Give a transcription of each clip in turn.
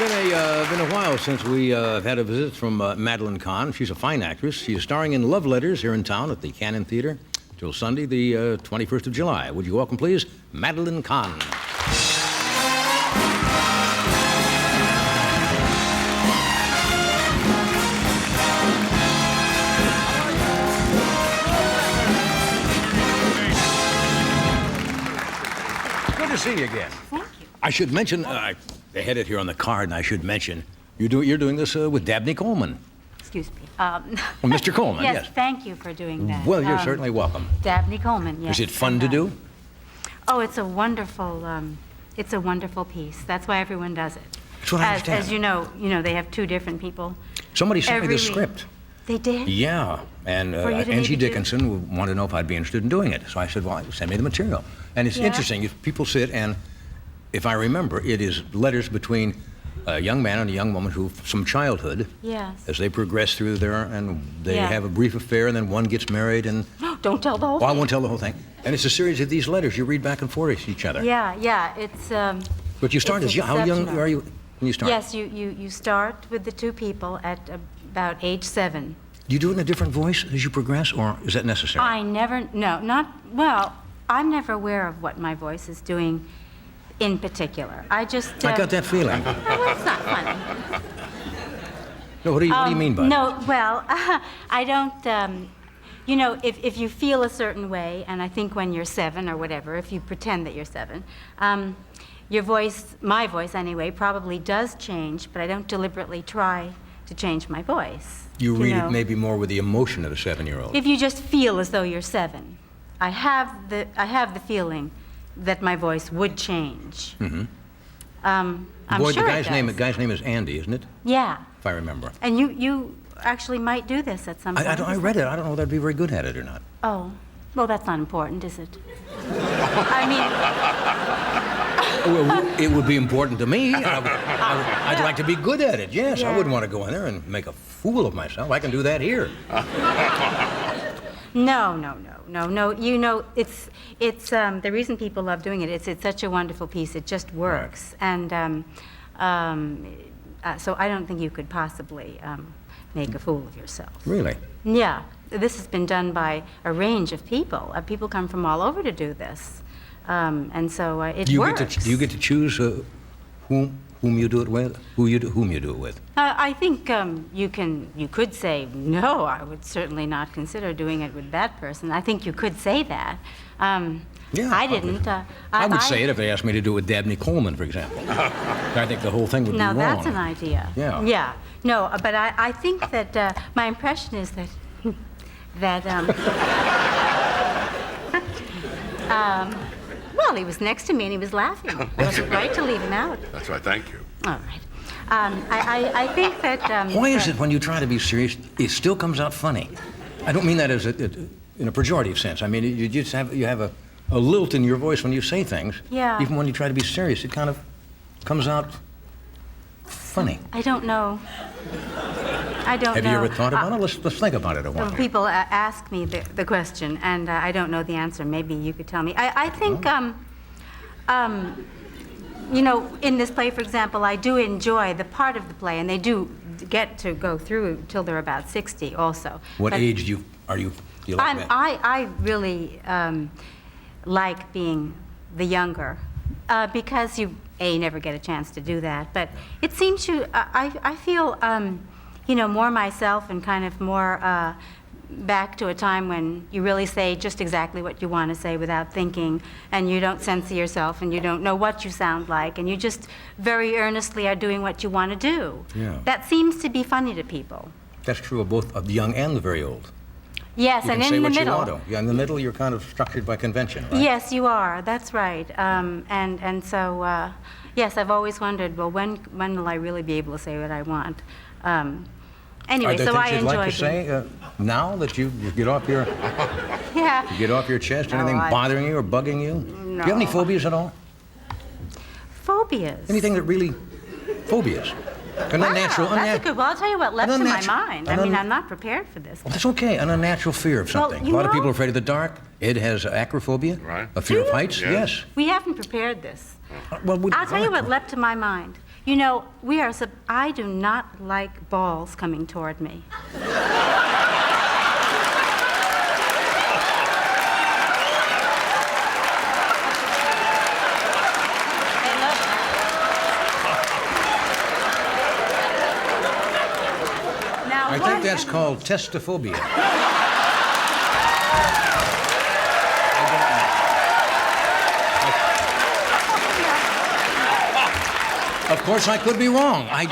been a while since we have had a visit from Madeline Kahn. She's a fine actress. She's starring in Love Letters here in town at the Cannon Theater till Sunday, the 21st of July. Would you welcome, please, Madeline Kahn. Good to see you again. Thank you. I should mention, they had it here on the card, and I should mention, you're doing this with Dabney Coleman. Excuse me. Well, Mr. Coleman, yes. Thank you for doing that. Well, you're certainly welcome. Dabney Coleman, yes. Is it fun to do? Oh, it's a wonderful piece. That's why everyone does it. That's what I understand. As you know, they have two different people. Somebody sent me the script. They did? Yeah, and Angie Dickinson wanted to know if I'd be interested in doing it. So I said, well, send me the material. And it's interesting. If people sit and, if I remember, it is letters between a young man and a young woman who, from childhood, yes, as they progress through there, and they have a brief affair, and then one gets married, and... Don't tell the whole thing. I won't tell the whole thing. And it's a series of these letters. You read back and forth each other. Yeah, it's... But you start as young. How young are you when you start? Yes, you start with the two people at about age 7. Do you do it in a different voice as you progress, or is that necessary? I'm never aware of what my voice is doing in particular. I got that feeling. Well, it's not funny. No, what do you mean by no, well, I don't, if you feel a certain way, and I think when you're 7 or whatever, if you pretend that you're 7, your voice, my voice anyway, probably does change, but I don't deliberately try to change my voice. You read it maybe more with the emotion of a 7-year-old. If you just feel as though you're 7, I have the feeling that my voice would change. Mm-hmm. I'm Boy, sure the guy's name is Andy, isn't it? Yeah. If I remember. And you actually might do this at some point. I read it. I don't know whether I'd be very good at it or not. Oh, well, that's not important, is it? I mean... Well, it would be important to me. I'd like to be good at it, yes. I wouldn't want to go in there and make a fool of myself. I can do that here. No. You know, it's the reason people love doing it. It's such a wonderful piece. It just works, right. And so I don't think you could possibly make a fool of yourself. Really? Yeah. This has been done by a range of people. People come from all over to do this, and so it works. Do you get to choose whom you do it with? Whom you do it with? I think you could say, no, I would certainly not consider doing it with that person. I think you could say that. Yeah, I didn't. I would say it if they asked me to do it with Dabney Coleman, for example. I think the whole thing would be wrong. Now, that's an idea. Yeah. Yeah. No, but I think that my impression is that, well, he was next to me and he was laughing. It wasn't right to leave him out. That's right, thank you. All right. I think that... Why is it when you try to be serious, it still comes out funny? I don't mean that as in a pejorative sense. I mean, you just have a lilt in your voice when you say things. Yeah. Even when you try to be serious, it kind of comes out funny. I don't know. I don't know. Have you ever thought about it? Let's think about it a while. People ask me the question, and I don't know the answer. Maybe you could tell me. I think, in this play, for example, I do enjoy the part of the play, and they do get to go through till they're about 60 also. What age do you like that? I really like being the younger, because you never get a chance to do that. But it seems I feel more myself and kind of more back to a time when you really say just exactly what you want to say without thinking, and you don't censor yourself, and you don't know what you sound like, and you just very earnestly are doing what you want to do. Yeah. That seems to be funny to people. That's true of both the young and the very old. Yes, and in the middle. Yeah, in the middle, you're kind of structured by convention, right? Yes, you are. That's right. And so, yes, I've always wondered, well, when will I really be able to say what I want? Anyway, so I enjoy. Are there things you'd like to say now that you get off your you get off your chest? Anything bothering you or bugging you? No. Do you have any phobias at all? Phobias? Anything that really phobias? Unnatural. That's a good. Well, I'll tell you what leapt to my mind. I mean, I'm not prepared for this. Well, that's okay. An unnatural fear of something. Well, a lot of people are afraid of the dark. Ed has acrophobia, right? A fear of heights. Yeah. Yes. We haven't prepared this. Well, I'll tell you what leapt to my mind. You know, I do not like balls coming toward me. I think that's called testophobia. Of course, I could be wrong. I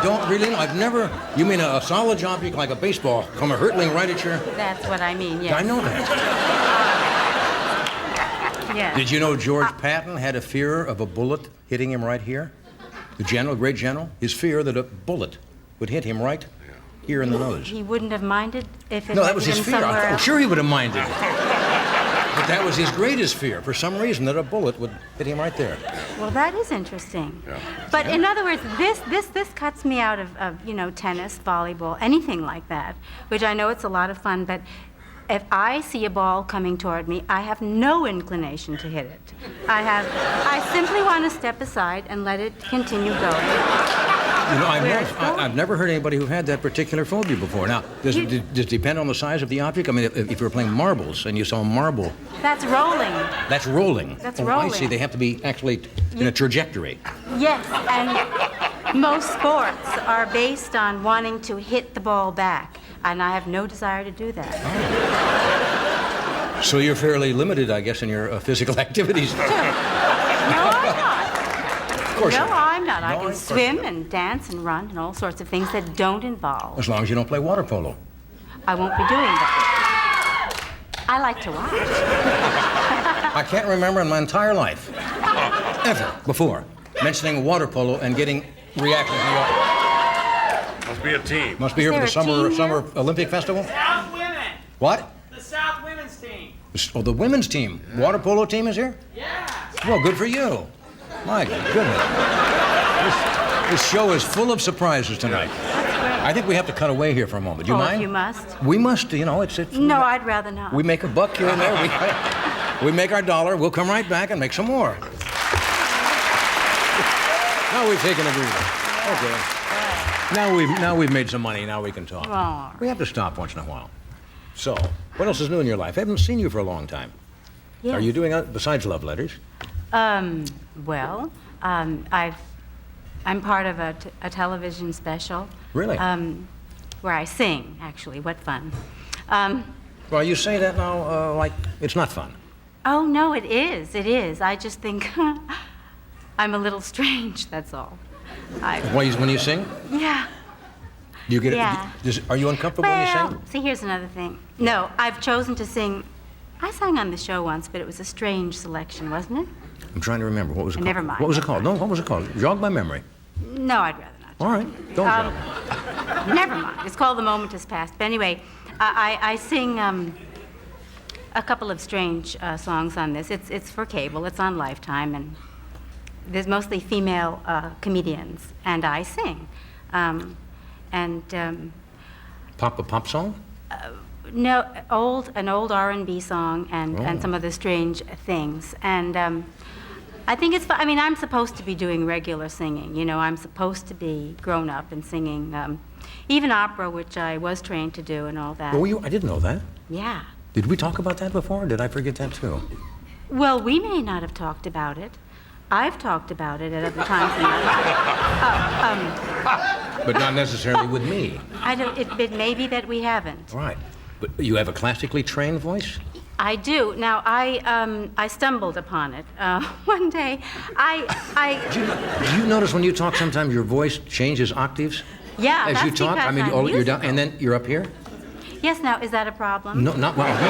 don't really know. I've never. You mean a solid object like a baseball come hurtling right at your? That's what I mean. Yes. I know that. Yeah. Did you know George Patton had a fear of a bullet hitting him right here? The general, great general, his fear that a bullet would hit him right here in the nose. He wouldn't have minded if it No, that had was been his fear. somewhere I'm else. sure he would have minded. But that was his greatest fear, for some reason, that a bullet would hit him right there. Well, that is interesting. Yeah. But in other words, this cuts me out of tennis, volleyball, anything like that, which I know it's a lot of fun, but if I see a ball coming toward me, I have no inclination to hit it. I simply want to step aside and let it continue going. You know, I've never heard anybody who had that particular phobia before. Now, does it depend on the size of the object? I mean, if you were playing marbles and you saw a marble... That's rolling. That's rolling. That's I rolling. see. They have to be actually in a trajectory. Yes, and most sports are based on wanting to hit the ball back, and I have no desire to do that. So you're fairly limited, I guess, in your physical activities. No, I'm not. Of course No, you're not. I'm not. I No, can of course swim not. and dance and run and all sorts of things that don't involve. As long as you don't play water polo. I won't be doing that. I like to watch. I can't remember in my entire life, ever before, mentioning water polo and getting reaction from the audience. Must be a team. Must be here for Is the there a team summer here? Olympic Festival? South Women. What? The South Women's team. Oh, the women's team. Water polo team is here? Yeah. Well, good for you. My goodness. This show is full of surprises tonight. I think we have to cut away here for a moment. Do you Oh, if mind? you must. We must, it's No, I'd rather not. we make a buck here and there. We make our dollar. We'll come right back and make some more. Now we've taken a breather. Okay. Now we've made some money. Now we can talk. Oh. We have to stop once in a while. So, what else is new in your life? I haven't seen you for a long time. Yes. Are you doing besides love letters? Well, I'm part of a television special. Really? Where I sing, actually. What fun. Well, you say that now like it's not fun. Oh, no, it is. It is. I just think I'm a little strange, that's all. When you sing? Yeah. Do you get Yeah. Are you uncomfortable when you Well, sing? see, here's another thing. No, I've chosen to sing. I sang on the show once, but it was a strange selection, wasn't it? I'm trying to remember. What was it called? Never mind, What was it never called? mind. No, what was it called? Jog my memory. No, I'd rather not. All right. Don't jog. Never mind. It's called The Moment Has Passed. But anyway, I sing a couple of strange songs on this. It's for cable. It's on Lifetime, and there's mostly female comedians, and I sing. Pop song? No, an old R&B song and some other strange things. And I think it's fun. I mean, I'm supposed to be doing regular singing. I'm supposed to be grown up and singing, even opera, which I was trained to do and all that. Oh, I didn't know that. Yeah. Did we talk about that before? Or did I forget that too? Well, we may not have talked about it. I've talked about it at other times in my life. But not necessarily with me. It may be that we haven't. All right. But you have a classically trained voice? I do. Now, I stumbled upon it one day. Do you notice when you talk sometimes your voice changes octaves? Yeah, As that's you talk? because I mean, I'm you're down, musical. and then you're up here? Yes, now, is that a problem? No, not well, no. No,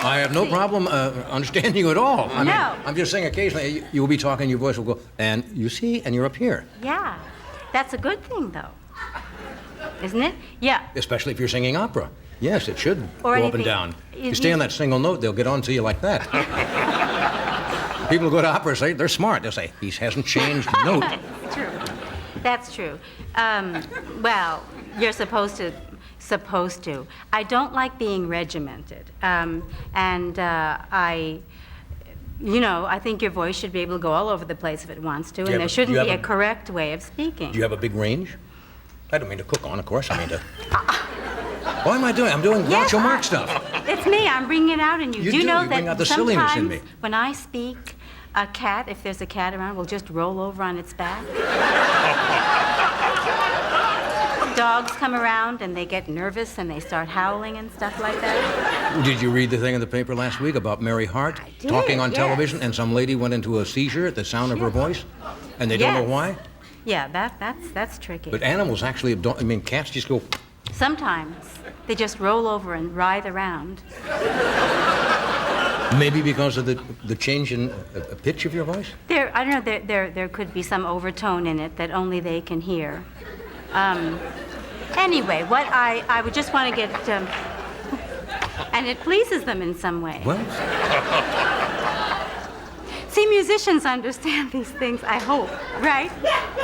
I have no problem understanding you at all. I mean, No. I'm just saying occasionally you will be talking, your voice will go, and you see, and you're up here. Yeah. That's a good thing, though. Isn't it? Yeah. Especially if you're singing opera. Yes, it should Or go up and anything. down. You- You stay on you- that single note, they'll get on to you like that. People who go to opera say they're smart. They'll say, he hasn't changed a note. True. That's true. Well, you're supposed to. I don't like being regimented. you know, I think your voice should be able to go all over the place if it wants to, you and have there a- shouldn't you be have a a- correct way of speaking. Do you have a big range? I don't mean to cook on, of course. I mean to. What am I doing? I'm doing Yes, Groucho Marx stuff. It's me. I'm bringing it out in you. You do you do. know You that bring out the silliness in me. sometimes when I speak, a cat, if there's a cat around, will just roll over on its back? Dogs come around and they get nervous and they start howling and stuff like that. Did you read the thing in the paper last week about Mary Hart I did, talking on yes. television, and some lady went into a seizure at the sound of her voice, and they don't know Yes. why? Yeah, that's tricky. But animals actually don't. I mean, cats just go. Sometimes they just roll over and writhe around. Maybe because of the change in pitch of your voice. I don't know. There could be some overtone in it that only they can hear. Anyway, what I would just want to get, and it pleases them in some way. Well, See, musicians understand these things, I hope, right?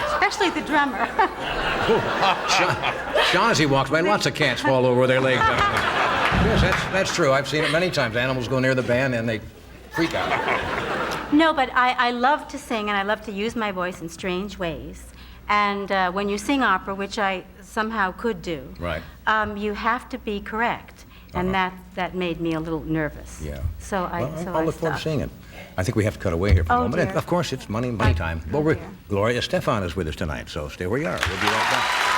Especially the drummer. Sean, as he walks by, lots of cats fall over their legs. Yes, that's true. I've seen it many times. Animals go near the band and they freak out. No, but I love to sing and I love to use my voice in strange ways. And when you sing opera, which I somehow could do, Right. You have to be correct. And that made me a little nervous. Yeah. So I I'll look forward to stopped. seeing it. I think we have to cut away here for a Oh, moment. And dear. of course, it's money time. Well, dear. Gloria Estefan is with us tonight, so stay where you are. We'll be right back.